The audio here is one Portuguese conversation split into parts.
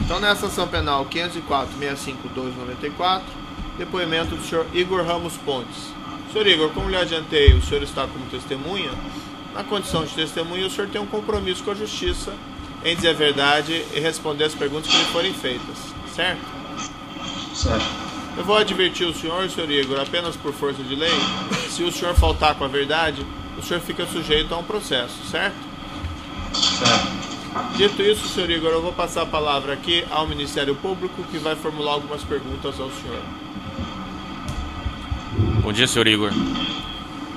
Então, nessa ação penal 504-65-1294, depoimento do senhor Igor Ramos Pontes. Senhor Igor, como lhe adiantei, o senhor está como testemunha. Na condição de testemunha, o senhor tem um compromisso com a justiça em dizer a verdade e responder as perguntas que lhe forem feitas, certo? Certo. Eu vou advertir o senhor Igor, apenas por força de lei, se o senhor faltar com a verdade, o senhor fica sujeito a um processo, certo? Certo. Dito isso, senhor Igor, eu vou passar a palavra aqui ao Ministério Público, que vai formular algumas perguntas ao senhor. Bom dia, senhor Igor.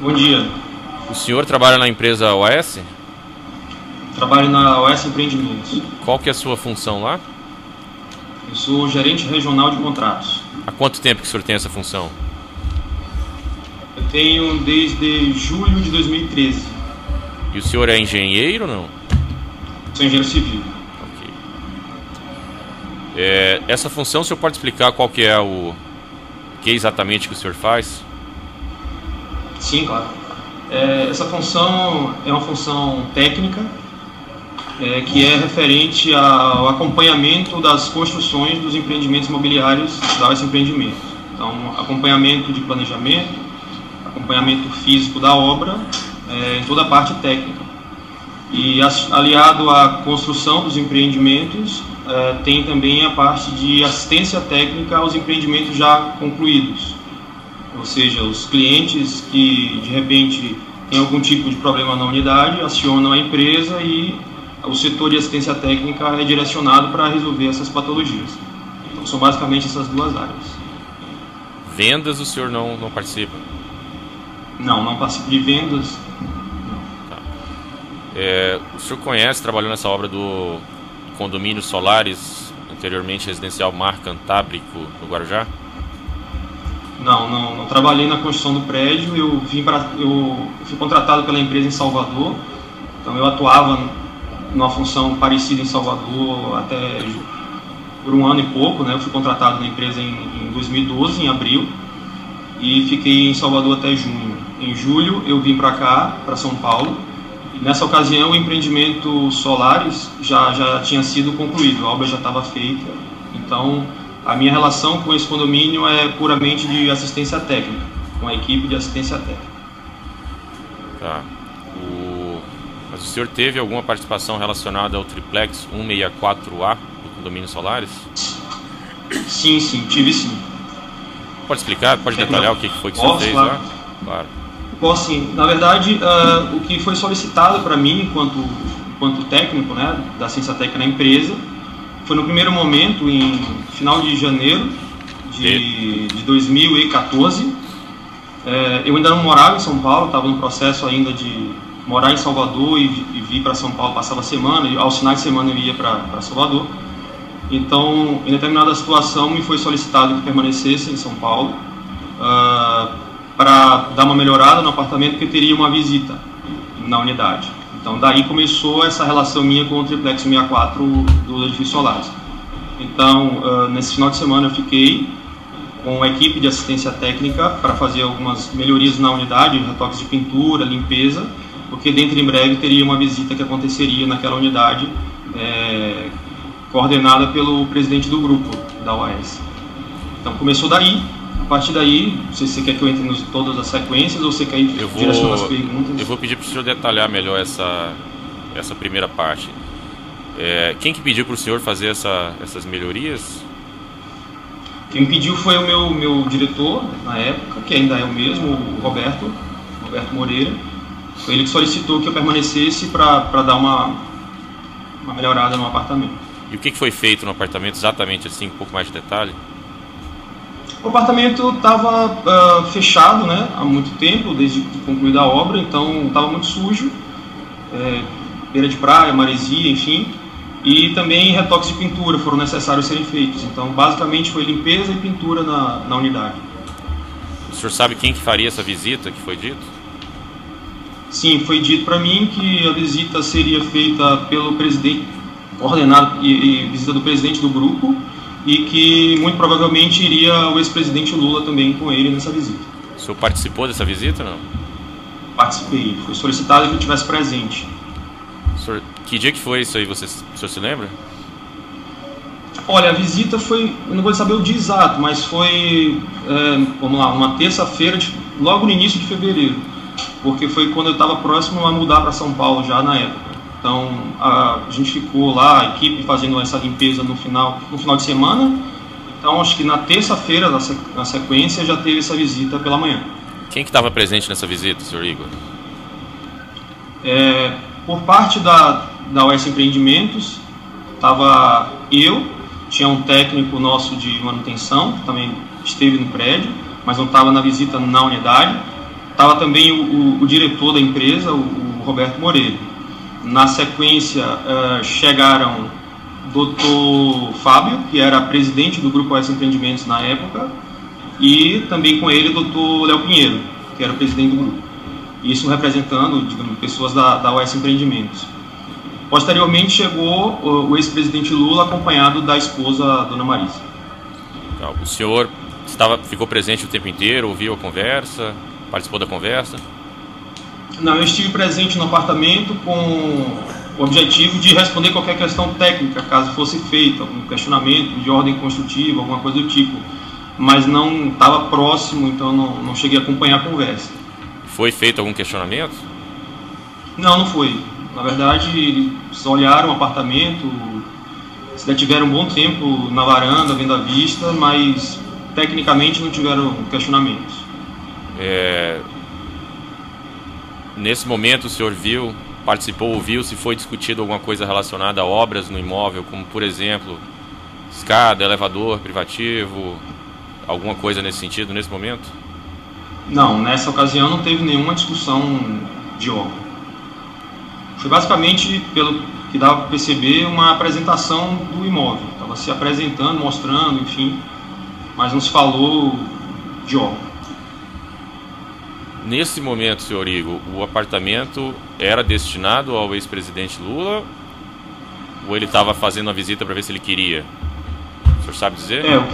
Bom dia. O senhor trabalha na empresa OAS? Trabalho na OAS Empreendimentos. Qual que é a sua função lá? Eu sou gerente regional de contratos. Há quanto tempo que o senhor tem essa função? Eu tenho desde julho de 2013. E o senhor é engenheiro ou não? Sou engenheiro civil. Ok. Essa função, o senhor pode explicar qual que é o que exatamente que o senhor faz? Sim, claro. Essa função é uma função técnica que é referente ao acompanhamento das construções dos empreendimentos imobiliários da OAS Empreendimentos. Então, acompanhamento de planejamento, acompanhamento físico da obra, em toda a parte técnica. E aliado à construção dos empreendimentos, tem também a parte de assistência técnica aos empreendimentos já concluídos. Ou seja, os clientes que de repente têm algum tipo de problema na unidade acionam a empresa e o setor de assistência técnica é direcionado para resolver essas patologias. Então são basicamente essas duas áreas. Vendas o senhor não participa? Não participo de vendas. Tá. O senhor conhece, trabalhou nessa obra do condomínio Solares, anteriormente residencial Mar Cantábrico, no Guarujá? Não trabalhei na construção do prédio. Eu fui contratado pela empresa em Salvador, então eu atuava numa função parecida em Salvador até por um ano e pouco, né? Eu fui contratado na empresa em 2012, em abril, e fiquei em Salvador até junho. Em julho eu vim para cá, para São Paulo, e nessa ocasião o empreendimento Solares já tinha sido concluído, a obra já estava feita, então a minha relação com esse condomínio é puramente de assistência técnica, com a equipe de assistência técnica. Tá. Mas o senhor teve alguma participação relacionada ao triplex 164A do condomínio Solares? Sim, tive sim. Pode explicar? Pode detalhar o que foi que o senhor fez lá? Claro. Posso sim. Na verdade, o que foi solicitado para mim, enquanto técnico, né, da assistência técnica na empresa, foi no primeiro momento, em final de janeiro de 2014. Eu ainda não morava em São Paulo, estava no processo ainda de morar em Salvador e vir para São Paulo, passava a semana, e aos finais de semana eu ia para Salvador. Então, em determinada situação, me foi solicitado que permanecesse em São Paulo para dar uma melhorada no apartamento, porque teria uma visita na unidade. Então, daí começou essa relação minha com o triplex 64 do edifício Solares. Então, nesse final de semana eu fiquei com a equipe de assistência técnica para fazer algumas melhorias na unidade, retoques de pintura, limpeza, porque dentro em breve teria uma visita que aconteceria naquela unidade, coordenada pelo presidente do grupo da OAS. Então começou daí. A partir daí, não sei se você quer que eu entre em todas as sequências ou você quer ir direcionando as perguntas. Eu vou pedir para o senhor detalhar melhor essa primeira parte. Quem que pediu para o senhor fazer essas melhorias? Quem me pediu foi o meu diretor na época, que ainda é o mesmo, o Roberto Moreira. Foi ele que solicitou que eu permanecesse para dar uma melhorada no apartamento. E o que foi feito no apartamento exatamente assim, um pouco mais de detalhe? O apartamento estava fechado, né, há muito tempo, desde concluída a obra, então estava muito sujo, beira de praia, maresia, enfim, e também retoques de pintura foram necessários serem feitos. Então, basicamente, foi limpeza e pintura na unidade. O senhor sabe quem que faria essa visita que foi dito? Sim, foi dito para mim que a visita seria feita pelo presidente, ordenado e visita do presidente do grupo, e que muito provavelmente iria o ex-presidente Lula também com ele nessa visita. O senhor participou dessa visita ou não? Participei, foi solicitado que eu estivesse presente. Senhor, que dia que foi isso aí, o senhor se lembra? Olha, a visita foi, eu não vou saber o dia exato, mas foi, vamos lá, uma terça-feira, logo no início de fevereiro, porque foi quando eu estava próximo a mudar para São Paulo já na época. Então a gente ficou lá, a equipe fazendo essa limpeza no final de semana. Então acho que na terça-feira, na sequência, já teve essa visita pela manhã. Quem que estava presente nessa visita, senhor Igor? Por parte da OS Empreendimentos, estava eu, tinha um técnico nosso de manutenção, que também esteve no prédio, mas não estava na visita na unidade. Estava também o diretor da empresa, o Roberto Moreira. Na sequência, chegaram o Dr. Fábio, que era presidente do Grupo OS Empreendimentos na época, e também com ele o Dr. Léo Pinheiro, que era o presidente do grupo. Isso representando, digamos, pessoas da OS Empreendimentos. Posteriormente chegou o ex-presidente Lula, acompanhado da esposa, Dona Marisa. O senhor ficou presente o tempo inteiro, ouviu a conversa, participou da conversa? Não, eu estive presente no apartamento com o objetivo de responder qualquer questão técnica, caso fosse feito algum questionamento de ordem construtiva, alguma coisa do tipo. Mas não estava próximo, então não cheguei a acompanhar a conversa. Foi feito algum questionamento? Não foi. Na verdade, eles olharam o apartamento, se tiveram um bom tempo na varanda, vendo a vista, mas tecnicamente não tiveram questionamentos. Nesse momento o senhor participou, ouviu se foi discutido alguma coisa relacionada a obras no imóvel, como por exemplo, escada, elevador privativo, alguma coisa nesse sentido, nesse momento? Não, nessa ocasião não teve nenhuma discussão de obra. Foi basicamente, pelo que dava para perceber, uma apresentação do imóvel. Estava se apresentando, mostrando, enfim, mas não se falou de obra. Nesse momento, senhor Igor, o apartamento era destinado ao ex-presidente Lula ou ele estava fazendo uma visita para ver se ele queria? O senhor sabe dizer? O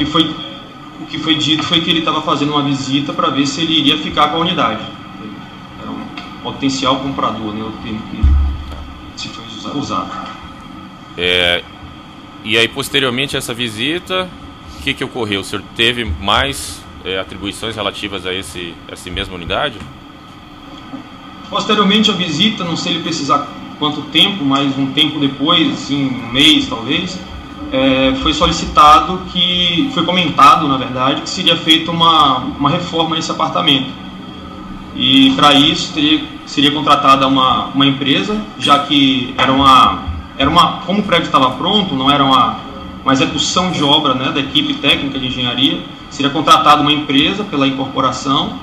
que foi dito foi que ele estava fazendo uma visita para ver se ele iria ficar com a unidade. Era um potencial comprador, né, o termo que se foi usado. E aí, posteriormente a essa visita, o que ocorreu? O senhor teve mais atribuições relativas a essa mesma unidade? Posteriormente à visita, não sei ele precisar quanto tempo, mas um tempo depois, assim, um mês talvez, foi solicitado foi comentado, na verdade, que seria feita uma reforma nesse apartamento. E para isso seria contratada uma empresa, já que como o prédio estava pronto, não era uma execução de obra, né, da equipe técnica de engenharia, seria contratada uma empresa pela incorporação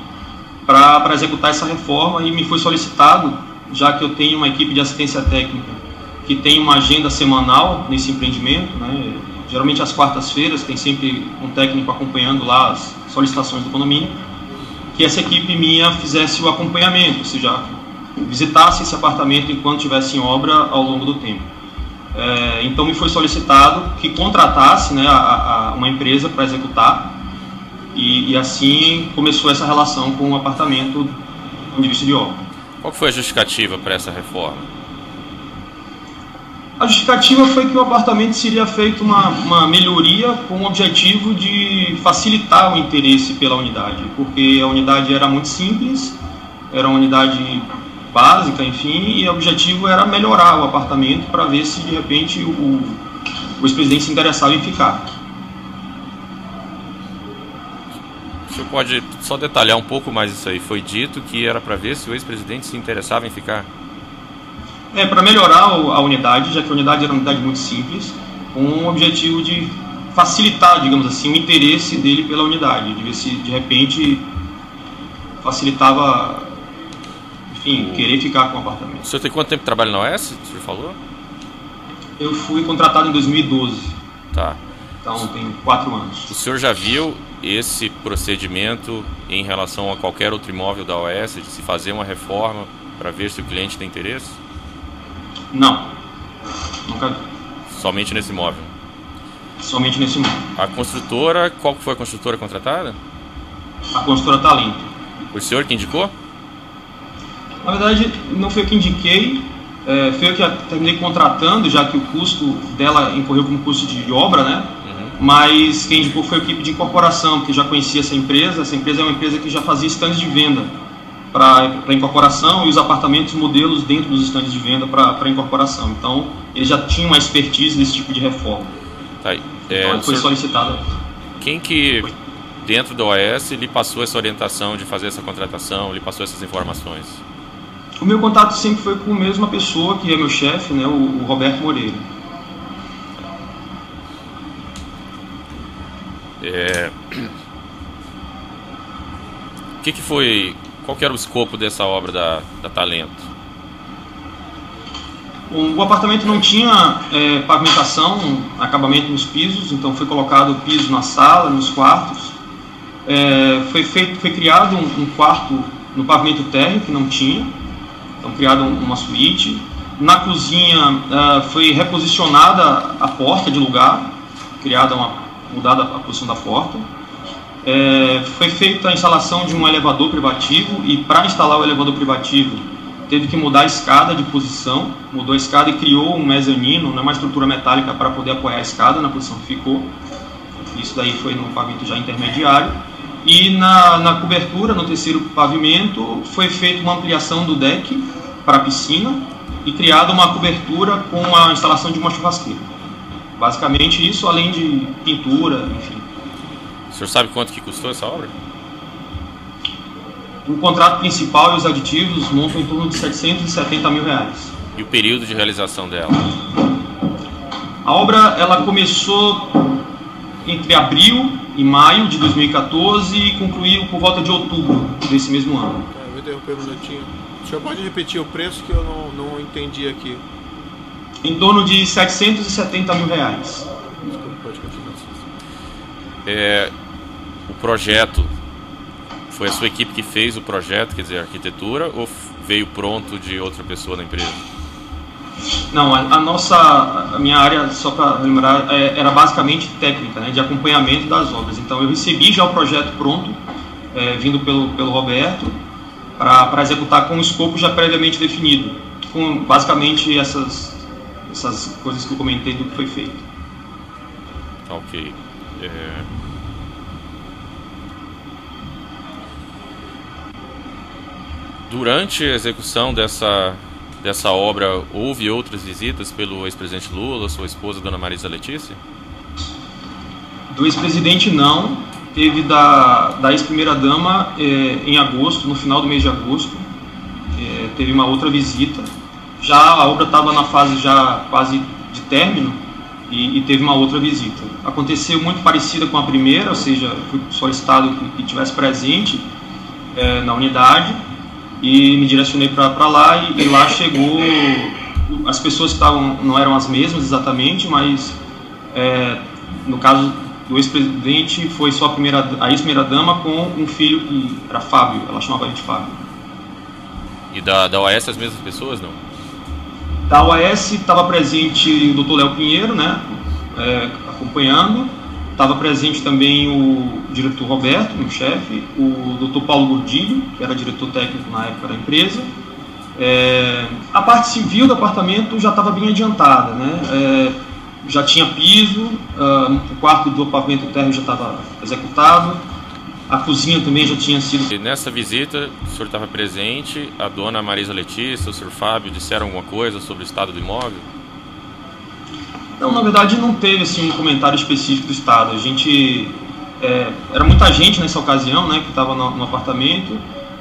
para executar essa reforma, e me foi solicitado, já que eu tenho uma equipe de assistência técnica que tem uma agenda semanal nesse empreendimento, né, geralmente às quartas-feiras tem sempre um técnico acompanhando lá as solicitações do condomínio, que essa equipe minha fizesse o acompanhamento, ou seja, visitasse esse apartamento enquanto estivesse em obra ao longo do tempo. Então me foi solicitado que contratasse, né, uma empresa para executar, e assim começou essa relação com o apartamento do ponto de vista de obra. Qual foi a justificativa para essa reforma? A justificativa foi que o apartamento seria feito uma melhoria com o objetivo de facilitar o interesse pela unidade, porque a unidade era muito simples, era uma unidade básica, enfim, e o objetivo era melhorar o apartamento para ver se de repente o ex-presidente se interessava em ficar. O senhor pode só detalhar um pouco mais isso aí? Foi dito que era para ver se o ex-presidente se interessava em ficar? Para melhorar a unidade, já que a unidade era uma unidade muito simples, com o objetivo de facilitar, digamos assim, o interesse dele pela unidade, de ver se de repente facilitava, enfim, querer ficar com o apartamento. O senhor tem quanto tempo que trabalha na OS, o senhor falou? Eu fui contratado em 2012. Tá. Então tem 4 anos. O senhor já viu esse procedimento em relação a qualquer outro imóvel da OS, de se fazer uma reforma para ver se o cliente tem interesse? Não, nunca vi. Somente nesse imóvel? Somente nesse imóvel. A construtora, qual foi a construtora contratada? A construtora Talento. O senhor que indicou? Na verdade, não foi eu que indiquei, foi eu que terminei contratando, já que o custo dela incorreu como custo de obra, né? mas quem indicou foi a equipe de incorporação, porque já conhecia essa empresa. Essa empresa é uma empresa que já fazia estandes de venda para incorporação e os apartamentos modelos dentro dos estandes de venda para incorporação. Então, eles já tinham uma expertise nesse tipo de reforma. Tá. Então, foi solicitada. Quem que, dentro da OAS, lhe passou essa orientação de fazer essa contratação, lhe passou essas informações? O meu contato sempre foi com a mesma pessoa, que é meu chefe, né, o Roberto Moreira. Qual que era o escopo dessa obra da Talento? O apartamento não tinha pavimentação, acabamento nos pisos, então foi colocado o piso na sala, nos quartos. Foi criado um quarto no pavimento térreo, que não tinha, então criado uma suíte. Na cozinha foi reposicionada a porta de lugar, mudada a posição da porta. Foi feita a instalação de um elevador privativo, e para instalar o elevador privativo teve que mudar a escada de posição, mudou a escada e criou um mezanino, uma estrutura metálica para poder apoiar a escada na posição que ficou. Isso daí foi no pavimento já intermediário. E na cobertura, no terceiro pavimento, foi feita uma ampliação do deck para a piscina e criada uma cobertura com a instalação de uma churrasqueira. Basicamente isso, além de pintura, enfim. O senhor sabe quanto que custou essa obra? O contrato principal e os aditivos montam em torno de R$770 mil. E o período de realização dela? A obra ela começou entre abril e maio de 2014 e concluiu por volta de outubro desse mesmo ano. Eu vou interromper um minutinho. O senhor pode repetir o preço que eu não entendi aqui? Em torno de R$770 mil. Desculpa, pode continuar. O projeto, foi a sua equipe que fez o projeto, quer dizer, a arquitetura, ou veio pronto de outra pessoa da empresa? Não, a minha área, só para lembrar, era basicamente técnica, né, de acompanhamento das obras. Então eu recebi já o projeto pronto, vindo pelo Roberto, para executar com o escopo já previamente definido, com basicamente essas coisas que eu comentei do que foi feito. Ok. Durante a execução dessa obra, houve outras visitas pelo ex-presidente Lula, sua esposa, dona Marisa Letícia? Do ex-presidente não, teve da ex-primeira-dama em agosto, no final do mês de agosto, teve uma outra visita. Já a obra estava na fase já quase de término e teve uma outra visita. Aconteceu muito parecida com a primeira, ou seja, fui solicitado que estivesse presente na unidade, e me direcionei para lá, e lá chegou, as pessoas que estavam não eram as mesmas exatamente, mas no caso do ex-presidente foi só a ex-primeira-dama com um filho que era Fábio, ela chamava ele de Fábio. E da OAS as mesmas pessoas, não? Da OAS estava presente o Dr. Léo Pinheiro, né, acompanhando. Estava presente também o diretor Roberto, meu chefe, o Dr. Paulo Gordilho, que era diretor técnico na época da empresa. A parte civil do apartamento já estava bem adiantada, né? Já tinha piso, o quarto do pavimento térreo já estava executado, a cozinha também já tinha sido... E nessa visita, o senhor estava presente, a dona Marisa Letícia, o senhor Fábio disseram alguma coisa sobre o estado do imóvel? Não, na verdade não teve assim, um comentário específico do estado. A gente... era muita gente nessa ocasião, né, que estava no apartamento.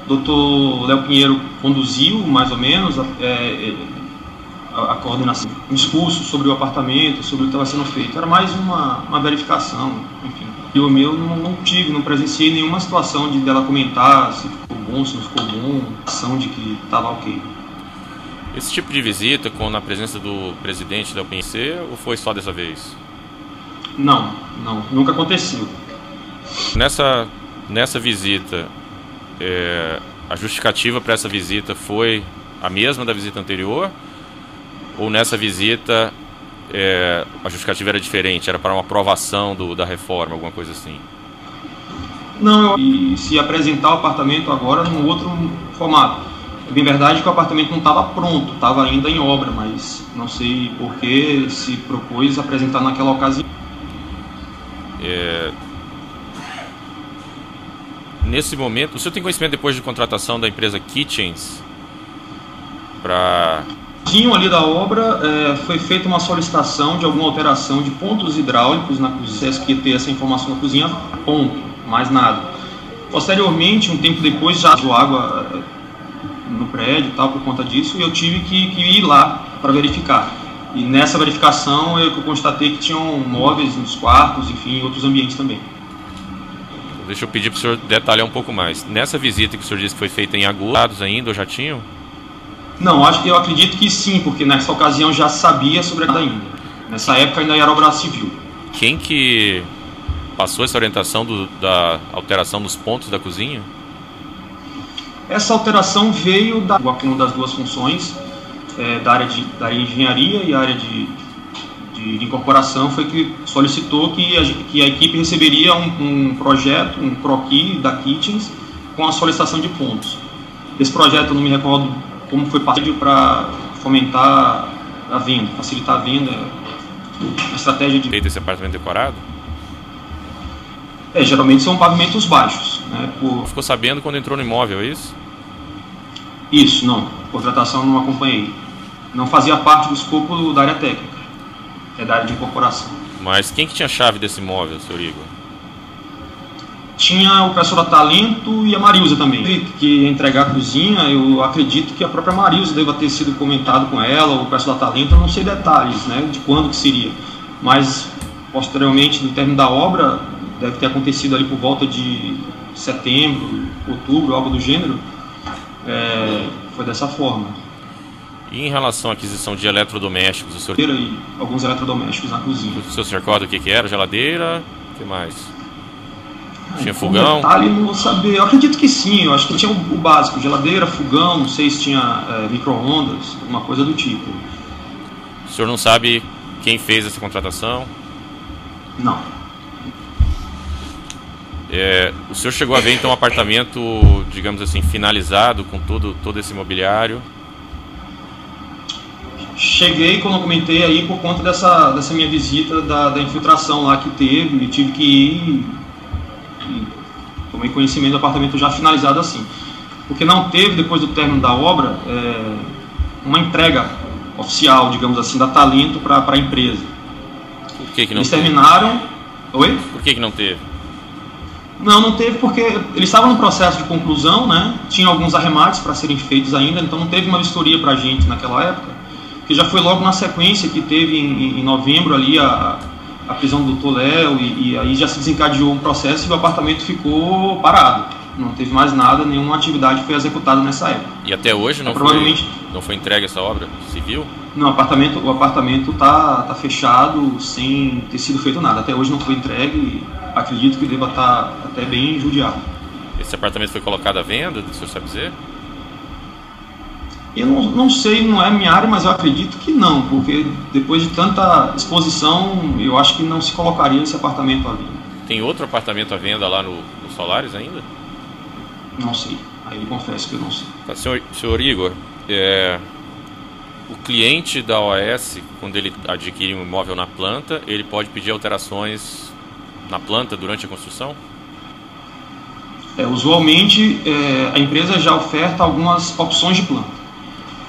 O Dr. Léo Pinheiro conduziu, mais ou menos, a coordenação, um discurso sobre o apartamento, sobre o que estava sendo feito. Era mais uma verificação, enfim. E o meu não presenciei nenhuma situação de dela comentar se ficou bom, se não ficou bom, ação de que estava ok. Esse tipo de visita, na presença do presidente da UPNC, ou foi só dessa vez? Não, nunca aconteceu. Nessa visita, a justificativa para essa visita foi a mesma da visita anterior? Ou nessa visita a justificativa era diferente, era para uma aprovação da reforma, alguma coisa assim? Não, e se apresentar o apartamento agora num outro formato. É bem verdade que o apartamento não estava pronto, estava ainda em obra, mas não sei por que se propôs apresentar naquela ocasião. Nesse momento, o senhor tem conhecimento depois de contratação da empresa Kitchens para... Ali da obra, foi feita uma solicitação de alguma alteração de pontos hidráulicos na cozinha, que ter essa informação na cozinha, ponto, mais nada. Posteriormente, um tempo depois, já vazou água no prédio, tal, por conta disso, e eu tive que ir lá para verificar. E nessa verificação eu constatei que tinham móveis nos quartos, enfim, em outros ambientes também. Deixa eu pedir para o senhor detalhar um pouco mais. Nessa visita que o senhor disse que foi feita em agosto, ainda ou já tinham? Não, eu acredito que sim, porque nessa ocasião já sabia sobre a ainda. Nessa época ainda era obra civil. Quem que passou essa orientação da alteração dos pontos da cozinha? Essa alteração veio do acúmulo das duas funções, da área de engenharia e a área de incorporação, foi que solicitou que a equipe receberia um projeto, um croquis da Kitchens com a solicitação de pontos. Esse projeto eu não me recordo como foi passado para fomentar a venda, facilitar a venda, a estratégia de... Feito esse apartamento decorado? Geralmente são pavimentos baixos, né? Ficou sabendo quando entrou no imóvel, é isso? Isso, não. Contratação não acompanhei. Não fazia parte do escopo da área técnica, da área de incorporação. Mas quem que tinha a chave desse imóvel, senhor Igor? Tinha o pessoal da Talento e a Marilza também, que ia entregar a cozinha. Eu acredito que a própria Marilza deva ter sido comentado com ela, ou o pessoal da Talento, eu não sei detalhes, né, de quando que seria. Mas, posteriormente, no término da obra, deve ter acontecido ali por volta de setembro, outubro, algo do gênero. Foi dessa forma. E em relação à aquisição de eletrodomésticos, o senhor... E alguns eletrodomésticos na cozinha. O senhor se recorda o que era? Geladeira? O que mais? Tinha fogão? Detalhe, não vou saber. Eu acredito que sim. Eu acho que tinha o básico. Geladeira, fogão, não sei se tinha micro-ondas, uma coisa do tipo. O senhor não sabe quem fez essa contratação? Não. O senhor chegou a ver então um apartamento, digamos assim, finalizado com todo esse mobiliário? Cheguei, quando eu comentei aí, por conta dessa minha visita da infiltração lá que teve, e tive que ir e tomei conhecimento do apartamento já finalizado assim. Porque não teve, depois do término da obra, uma entrega oficial, digamos assim, da Talento para a empresa. Por que não eles teve? Terminaram... Oi? Por que não teve? Não teve porque eles estavam no processo de conclusão, né? Tinha alguns arremates para serem feitos ainda, então não teve uma vistoria para a gente naquela época, que já foi logo na sequência que teve em novembro ali a prisão do Dr. Léo, e aí já se desencadeou um processo e o apartamento ficou parado. Não teve mais nada, nenhuma atividade foi executada nessa época. E até hoje não foi entregue essa obra civil? Não, o apartamento tá fechado sem ter sido feito nada. Até hoje não foi entregue e acredito que deva estar até bem judiado. Esse apartamento foi colocado à venda, o senhor sabe dizer? Eu não sei, não é minha área, mas eu acredito que não, porque depois de tanta exposição, eu acho que não se colocaria esse apartamento à venda. Tem outro apartamento à venda lá no Solaris ainda? Não sei, aí confesso que eu não sei. Tá, senhor Igor, o cliente da OAS, quando ele adquire um imóvel na planta, ele pode pedir alterações na planta durante a construção? Usualmente, a empresa já oferta algumas opções de planta.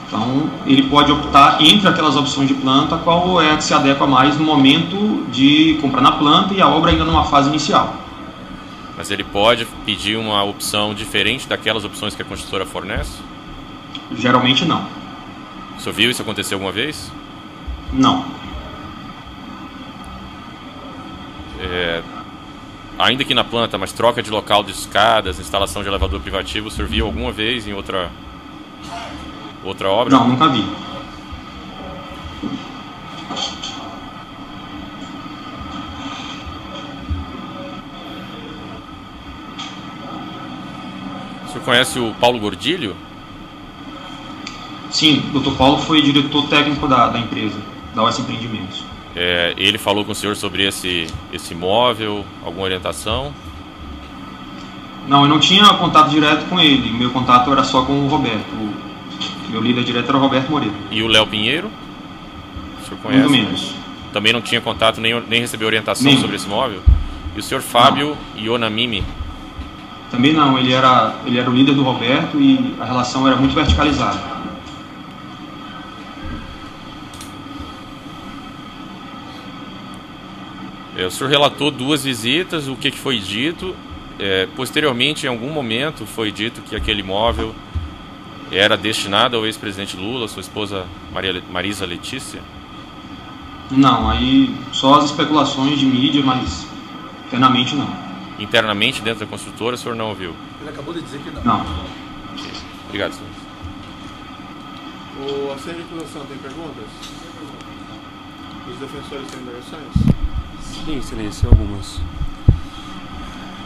Então, ele pode optar entre aquelas opções de planta, qual é a que se adequa mais no momento de comprar na planta e a obra ainda numa fase inicial. Mas ele pode pedir uma opção diferente daquelas opções que a construtora fornece? Geralmente não. O senhor viu isso acontecer alguma vez? Não. Ainda aqui na planta, mas troca de local de escadas, instalação de elevador privativo, o senhor viu alguma vez em outra obra? Não, nunca vi. O senhor conhece o Paulo Gordilho? Sim, o Dr. Paulo foi diretor técnico da empresa, da OS Empreendimentos. Ele falou com o senhor sobre esse imóvel, alguma orientação? Não, eu não tinha contato direto com ele, meu contato era só com o Roberto. Meu líder direto era o Roberto Moreira. E o Léo Pinheiro? O senhor conhece? Muito menos. Também não tinha contato, nem recebeu orientação sobre esse imóvel? E o senhor Fábio Ionamimi? Também não, ele era o líder do Roberto e a relação era muito verticalizada. O senhor relatou 2 visitas, o que foi dito. Posteriormente, em algum momento, foi dito que aquele imóvel era destinado ao ex-presidente Lula, sua esposa Marisa Letícia? Não, aí só as especulações de mídia, mas internamente não. Internamente, dentro da construtora, o senhor não ouviu? Ele acabou de dizer que não. Não. Obrigado, senhor. O assento de acusação tem perguntas? Os defensores têm indagações? Sim, excelência, algumas.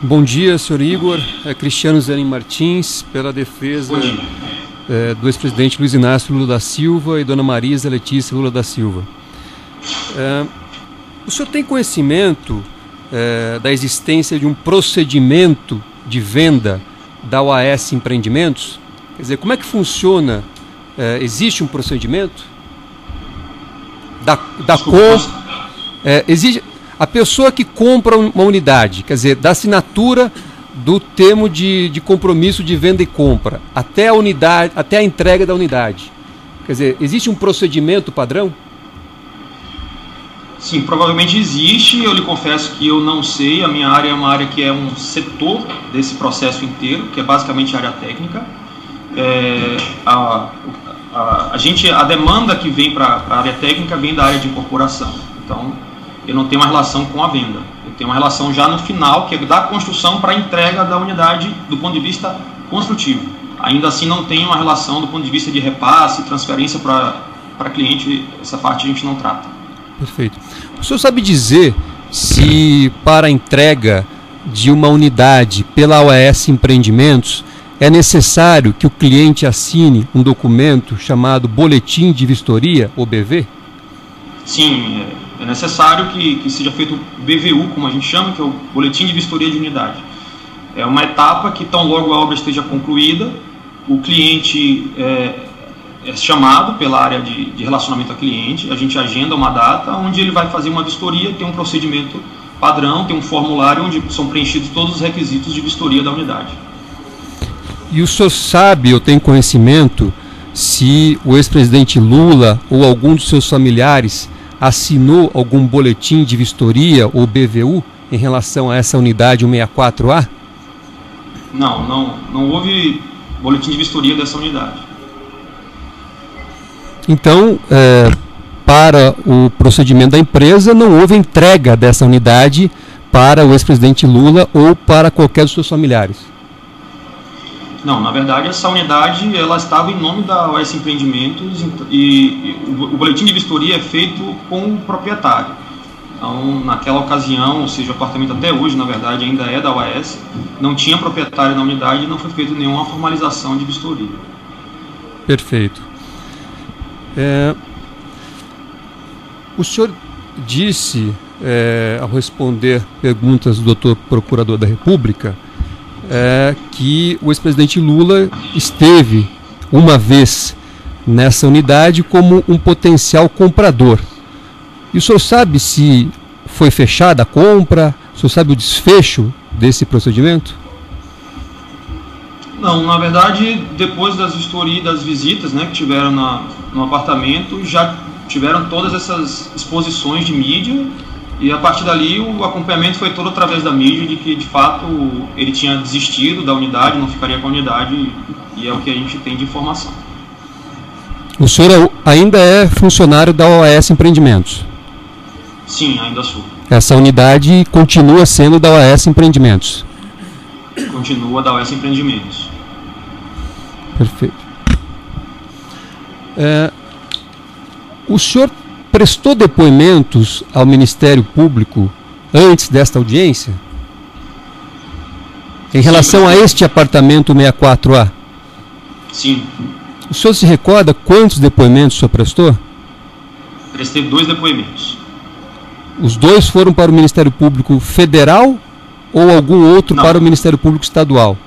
Bom dia, senhor Igor. Cristiano Zanin Martins, pela defesa do ex-presidente Luiz Inácio Lula da Silva e dona Marisa Letícia Lula da Silva. O senhor tem conhecimento da existência de um procedimento de venda da OAS Empreendimentos? Quer dizer, como é que funciona? Existe um procedimento? Exige a pessoa que compra uma unidade, quer dizer, da assinatura do termo de compromisso de venda e compra até a unidade, até a entrega da unidade. Quer dizer, existe um procedimento padrão? Sim, provavelmente existe. Eu lhe confesso que eu não sei. A minha área é uma área que é um setor desse processo inteiro, que é basicamente a área técnica. A demanda que vem para a área técnica vem da área de incorporação. Então, eu não tenho uma relação com a venda. Eu tenho uma relação já no final, que é da construção para a entrega da unidade do ponto de vista construtivo. Ainda assim, não tenho uma relação do ponto de vista de repasse, transferência para cliente. Essa parte a gente não trata. Perfeito. O senhor sabe dizer se para a entrega de uma unidade pela OAS Empreendimentos é necessário que o cliente assine um documento chamado Boletim de Vistoria, ou BV? Sim, é necessário que seja feito o BVU, como a gente chama, que é o Boletim de Vistoria de Unidade. É uma etapa que, tão logo a obra esteja concluída, o cliente é chamado pela área de relacionamento a cliente, a gente agenda uma data onde ele vai fazer uma vistoria, tem um procedimento padrão, tem um formulário onde são preenchidos todos os requisitos de vistoria da unidade. E o senhor sabe, ou tem conhecimento, se o ex-presidente Lula ou algum dos seus familiares assinou algum boletim de vistoria ou BVU em relação a essa unidade 164A? Não houve boletim de vistoria dessa unidade. Então, para o procedimento da empresa, não houve entrega dessa unidade para o ex-presidente Lula ou para qualquer dos seus familiares? Não, na verdade, essa unidade ela estava em nome da OAS Empreendimentos e o boletim de vistoria é feito com o proprietário. Então, naquela ocasião, ou seja, o apartamento até hoje, na verdade, ainda é da OAS, não tinha proprietário na unidade e não foi feita nenhuma formalização de vistoria. Perfeito. O senhor disse, ao responder perguntas do Dr. Procurador da República, que o ex-presidente Lula esteve uma vez nessa unidade como um potencial comprador. E o senhor sabe se foi fechada a compra? O senhor sabe o desfecho desse procedimento? Não, na verdade, depois das vistorias, das visitas, né, que tiveram no apartamento, já tiveram todas essas exposições de mídia. E a partir dali o acompanhamento foi todo através da mídia de que de fato ele tinha desistido da unidade, não ficaria com a unidade, e é o que a gente tem de informação. O senhor ainda é funcionário da OAS Empreendimentos? Sim, ainda sou. Essa unidade continua sendo da OAS Empreendimentos? Continua da OAS Empreendimentos. Perfeito. O senhor prestou depoimentos ao Ministério Público antes desta audiência? Em relação a este apartamento 64A? Sim. O senhor se recorda quantos depoimentos o senhor prestou? Prestei 2 depoimentos. Os 2 foram para o Ministério Público Federal ou algum outro para o Ministério Público Estadual?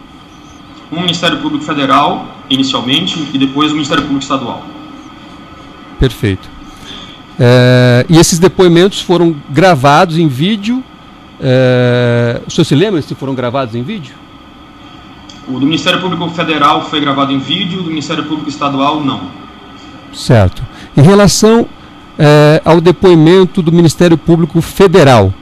Um Ministério Público Federal, inicialmente, e depois o Ministério Público Estadual. Perfeito. E esses depoimentos foram gravados em vídeo O senhor se lembra se foram gravados em vídeo? O do Ministério Público Federal foi gravado em vídeo, o do Ministério Público Estadual não. Certo. Em relação ao depoimento do Ministério Público Federal,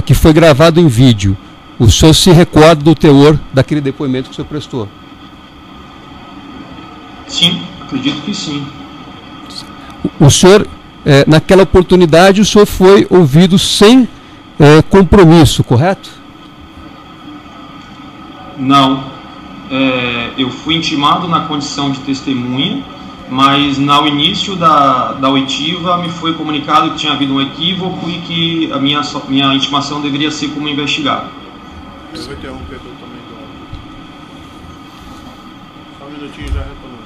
que foi gravado em vídeo, o senhor se recorda do teor daquele depoimento que o senhor prestou? Sim, acredito que sim. O senhor, naquela oportunidade, o senhor foi ouvido sem compromisso, correto? Não. Eu fui intimado na condição de testemunha, mas no início da oitiva me foi comunicado que tinha havido um equívoco e que a minha intimação deveria ser como investigado. Eu vou interromper totalmente. Só um minutinho e já retorno.